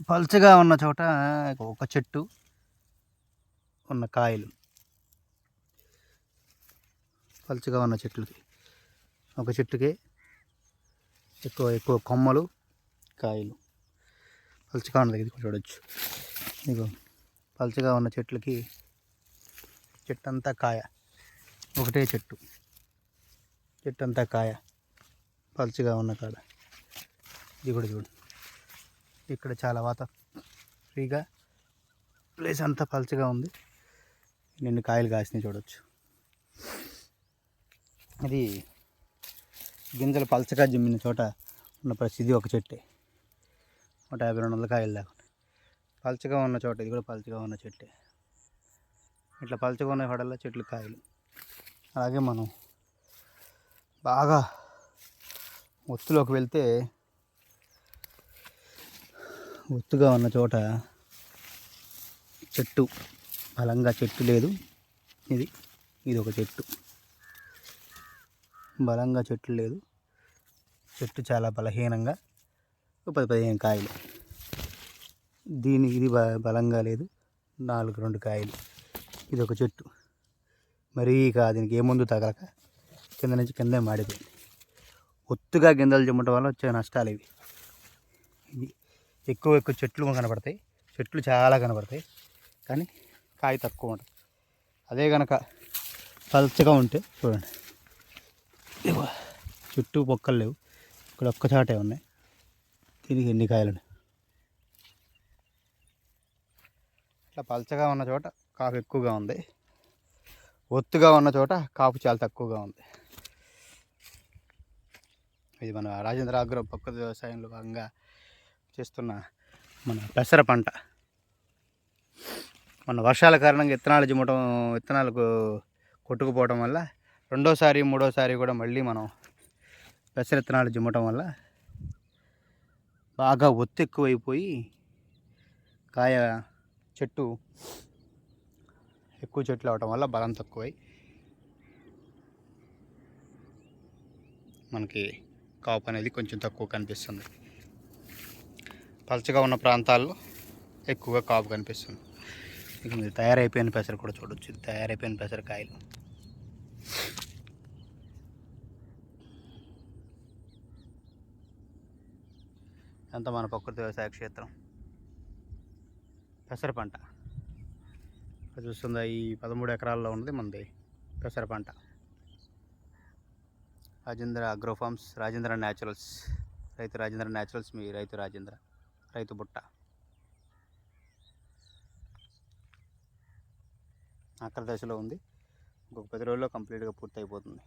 పల్చగా ఉన్న చోట ఒక చెట్టు ఉన్న కాయలు, పల్చగా ఉన్న చెట్లకి ఒక చెట్టుకే ఎక్కువ ఎక్కువ కొమ్మలు, కాయలు. పల్చగా ఉన్నది ఇది చూడవచ్చు. ఇదిగో పల్చగా ఉన్న చెట్లకి చెట్టు అంతా కాయ, ఒకటే చెట్టు, చెట్టు అంతా కాయ, పల్చగా ఉన్న కాడ. ఇది కూడా చూడు, ఇక్కడ చాలా ఫ్రీగా ప్లేస్ అంతా పల్చగా ఉంది. నిన్ను కాయలు కాసినాయి చూడవచ్చు. అది గింజలు పల్చగా జిమ్మిన చోట ఉన్న పరిస్థితి ఒక చెట్టే. 150-200 కాయలు దాకా పల్చగా ఉన్న చోట. ఇది కూడా పల్చగా ఉన్న చెట్టే. ఇట్లా పల్చగా ఉన్న పడల్లా చెట్లు కాయలు. అలాగే మనం బాగా ఒత్తులోకి వెళ్తే, ఒత్తుగా ఉన్న చోట చెట్టు బలంగా చెట్టు లేదు. ఇది ఒక చెట్టు, బలంగా చెట్టు లేదు. చెట్టు చాలా బలహీనంగా 10-15 కాయలు. ఇది బలంగా లేదు, 4-2 కాయలు. ఇది ఒక చెట్టు. మరీ దీనికి ఏ ముందు తగలక కింద నుంచి కిందే మాడిపోయింది. ఒత్తుగా గింజలు చిమ్మటం వల్ల వచ్చే నష్టాలు ఇవి. ఎక్కువ చెట్లు కనపడతాయి, చెట్లు చాలా కనపడతాయి, కానీ కాయ తక్కువ ఉంటుంది. అదే కనుక పల్చగా ఉంటే చూడండి, చుట్టూ పొక్కలు లేవు, ఇక్కడ ఒక్క చాటే ఉన్నాయి. దీనికి ఎన్ని కాయలు ఉన్నాయి. ఇట్లా పల్చగా ఉన్న చోట కాపు ఎక్కువగా ఉంది, ఒత్తుగా ఉన్న చోట కాపు చాలా తక్కువగా ఉంది. ఇది మన రాజేంద్ర ఆగ్రో ప్రకృతి వ్యవసాయంలో భాగంగా చేస్తున్న మన పెసర పంట. మన వర్షాల కారణంగా విత్తనాలకు కొట్టుకుపోవడం వల్ల రెండోసారి మూడోసారి కూడా మళ్ళీ మనం పెసర విత్తనాలు జిమ్మటం వల్ల బాగా ఒత్తు ఎక్కువైపోయి ఎక్కువ చెట్లు అవటం వల్ల బలం తక్కువై మనకి కాపు అనేది కొంచెం తక్కువ కనిపిస్తుంది. పల్చగా ఉన్న ప్రాంతాల్లో ఎక్కువగా కాపు కనిపిస్తుంది. ఇక మీరు తయారైపోయిన పెసర కూడా చూడవచ్చు. ఇది తయారైపోయిన పెసరకాయలు. అంతా మన ప్రకృతి వ్యవసాయ క్షేత్రం. పెసర పంట చూస్తుందా, ఈ 13 ఎకరాల్లో ఉన్నది మనది పెసర పంట. Rajendra agro farms, Rajendra naturals, Rajendra naturals, మీ రైతు బుట్ట. ఆఖరి దశలో ఉంది, ఇంకొక 10 రోజుల్లో కంప్లీట్గా పూర్తి అయిపోతుంది.